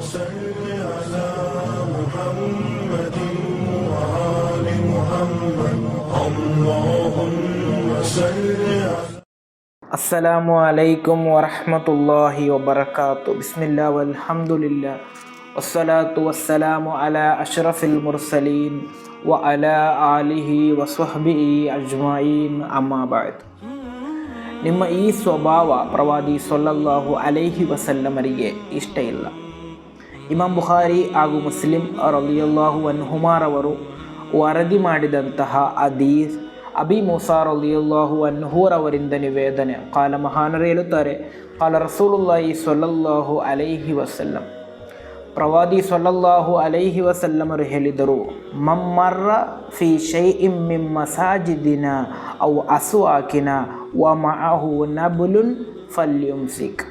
صل على محمد وآل محمد اللهم صل على ಅಸ್ಸಲಾಮು ಅಲೈಕುಂ ವರಹಮತುಲ್ಲಾಹಿ ವಬರಕಾತು. ಬಿಸ್ಮಿಲ್ಲಾ ವಲ್ಹಮ್ದುಲಿಲ್ಲಾ ವಸ್ಸಲಾತು ವಸ್ಸಲಾಮು ಅಲಾ ಅಶ್ರಫಿಲ್ ಮುರ್ಸಲೀನ್ ವ ಅಲಾ ಆಲಿಹಿ ವಸ್ವಹ್ಬಿಹಿ ಅಜ್ಮಾಯಿನ್ ಅಮ್ಮಾ ಬಅದ್. ನಿಮ್ಮ ಈ ಸ್ವಭಾವ ಪ್ರವಾದಿ ಸಲ್ಲಲ್ಲಾಹು ಅಲೈಹಿ ವಸಲ್ಲಮರಿಗೆ ಇಷ್ಟ ಇಲ್ಲ. ಇಮಾಮ್ ಬುಖಾರಿ ಹಾಗೂ ಮುಸ್ಲಿಂ ರಲಿಯಲ್ಲಾಹು ಅನ್ಹುಮಾರವರು ವರದಿ ಮಾಡಿದಂತಹ ಹದೀಸ್ ಅಬಿ ಮೂಸಾ ರಲಿಯಲ್ಲಾಹು ಅನ್ಹುರವರಿಂದ ನಿವೇದನೆ. ಕಾಲ ಮಹಾನರು ಹೇಳುತ್ತಾರೆ, ಕಾಲ ರಸೂಲುಲ್ಲಾಹಿ ಸ್ವಲ್ಲಲ್ಲಾಹು ಅಲೈಹಿ ವಸಲ್ಲಂ, ಪ್ರವಾದಿ ಸ್ವಲ್ಲಲ್ಲಾಹು ಅಲೈಹಿ ವಸಲ್ಲಮರು ಹೇಳಿದರು, ಮಮ್ಮರ್ರ ಫಿ ಶೈಇಂ ಮಿನ್ ಮಸಾಜಿದಿನ ಔ ಅಸ್ವಾಕಿನ ವ ಮಅಹು ನಬುಲುನ್ ಫಲ್ಯುಮ್ಸಿಕ್.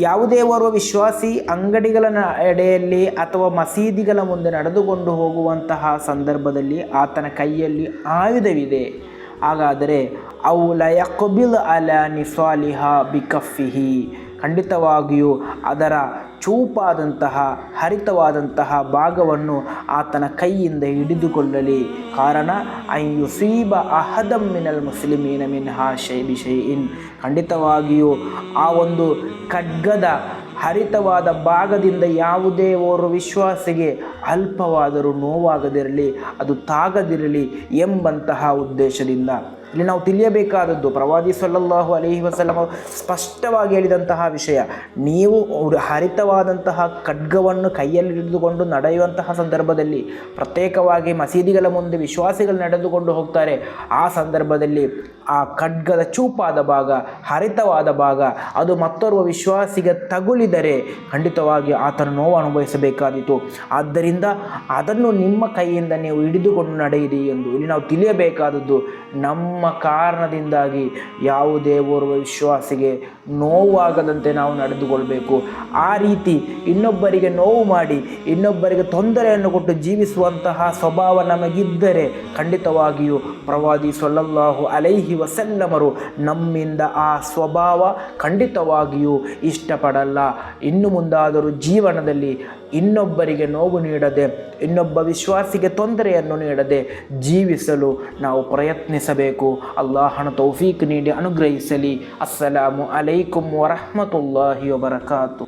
ಯಾವುದೇ ಓರ್ವ ವಿಶ್ವಾಸಿ ಅಂಗಡಿಗಳ ಎಡೆಯಲ್ಲಿ ಅಥವಾ ಮಸೀದಿಗಳ ಮುಂದೆ ನಡೆದುಕೊಂಡು ಹೋಗುವಂತಹ ಸಂದರ್ಭದಲ್ಲಿ ಆತನ ಕೈಯಲ್ಲಿ ಆಯುಧವಿದೆ, ಹಾಗಾದರೆ ಅವು ಲಯಕಬಿಲ್ ಅಲ ನಿಸಾಲಿಹ ಬಿಕಫಿಹಿ, ಖಂಡಿತವಾಗಿಯೂ ಅದರ ಚೂಪಾದಂತಹ ಹರಿತವಾದಂತಹ ಭಾಗವನ್ನು ಆತನ ಕೈಯಿಂದ ಹಿಡಿದುಕೊಳ್ಳಲಿ. ಕಾರಣ ಅಯ್ಯುಸೀಬ ಅಹದಂ ಮಿನಲ್ ಮುಸ್ಲಿಮೀನ ಮಿನ್ಹಾ ಶೈ ಬಿಶೈಇನ್, ಖಂಡಿತವಾಗಿಯೂ ಆ ಒಂದು ಖಡ್ಗದ ಹರಿತವಾದ ಭಾಗದಿಂದ ಯಾವುದೇ ಓರ್ವ ವಿಶ್ವಾಸಿಗೆ ಅಲ್ಪವಾದರೂ ನೋವಾಗದಿರಲಿ, ಅದು ತಾಗದಿರಲಿ ಎಂಬಂತಹ ಉದ್ದೇಶದಿಂದ ಇಲ್ಲಿ ನಾವು ತಿಳಿಯಬೇಕಾದದ್ದು, ಪ್ರವಾದಿ ಸಲ್ಲಲ್ಲಾಹು ಅಲೈಹಿ ವಸಲ್ಲಂ ಸ್ಪಷ್ಟವಾಗಿ ಹೇಳಿದಂತಹ ವಿಷಯ, ನೀವು ಹರಿತವಾದಂತಹ ಖಡ್ಗವನ್ನು ಕೈಯಲ್ಲಿ ಹಿಡಿದುಕೊಂಡು ನಡೆಯುವಂತಹ ಸಂದರ್ಭದಲ್ಲಿ, ಪ್ರತ್ಯೇಕವಾಗಿ ಮಸೀದಿಗಳ ಮುಂದೆ ವಿಶ್ವಾಸಿಗಳು ನಡೆದುಕೊಂಡು ಹೋಗ್ತಾರೆ, ಆ ಸಂದರ್ಭದಲ್ಲಿ ಆ ಖಡ್ಗದ ಚೂಪಾದ ಭಾಗ, ಹರಿತವಾದ ಭಾಗ ಅದು ಮತ್ತೋರ್ವ ವಿಶ್ವಾಸಿಗೆ ತಗುಲಿದರೆ ಖಂಡಿತವಾಗಿ ಆತನ ನೋವು ಅನುಭವಿಸಬೇಕಾದೀತು. ಆದ್ದರಿಂದ ಅದನ್ನು ನಿಮ್ಮ ಕೈಯಿಂದ ನೀವು ಹಿಡಿದುಕೊಂಡು ನಡೆಯಿರಿ ಎಂದು ಇಲ್ಲಿ ನಾವು ತಿಳಿಯಬೇಕಾದದ್ದು. ನಮ್ಮ ಕಾರಣದಿಂದಾಗಿ ಯಾವುದೇ ಓರ್ವ ವಿಶ್ವಾಸಿಗೆ ನೋವಾಗದಂತೆ ನಾವು ನಡೆದುಕೊಳ್ಬೇಕು. ಆ ರೀತಿ ಇನ್ನೊಬ್ಬರಿಗೆ ನೋವು ಮಾಡಿ ಇನ್ನೊಬ್ಬರಿಗೆ ತೊಂದರೆಯನ್ನು ಕೊಟ್ಟು ಜೀವಿಸುವಂತಹ ಸ್ವಭಾವ ನಮಗಿದ್ದರೆ ಖಂಡಿತವಾಗಿಯೂ ಪ್ರವಾದಿ ಸಲ್ಲಲ್ಲಾಹು ಅಲೈಹಿ ವಸಲ್ಲಮರು ನಮ್ಮಿಂದ ಆ ಸ್ವಭಾವ ಖಂಡಿತವಾಗಿಯೂ ಇಷ್ಟಪಡಲ್ಲ. ಇನ್ನು ಮುಂದಾದರೂ ಜೀವನದಲ್ಲಿ ಇನ್ನೊಬ್ಬರಿಗೆ ನೋವು ನೀಡದೆ, ಇನ್ನೊಬ್ಬ ವಿಶ್ವಾಸಿಗೆ ತೊಂದರೆಯನ್ನು ನೀಡದೆ ಜೀವಿಸಲು ನಾವು ಪ್ರಯತ್ನಿಸಬೇಕು. ಅಲ್ಲಾಹನ ತೌಫೀಕ್ ನೀಡಿ ಅನುಗ್ರಹಿಸಲಿ. ಅಸ್ಸಲಾಮು ಅಲೈಕುಂ ವರಹಮತುಲ್ಲಾಹಿ ವಬರಕಾತು.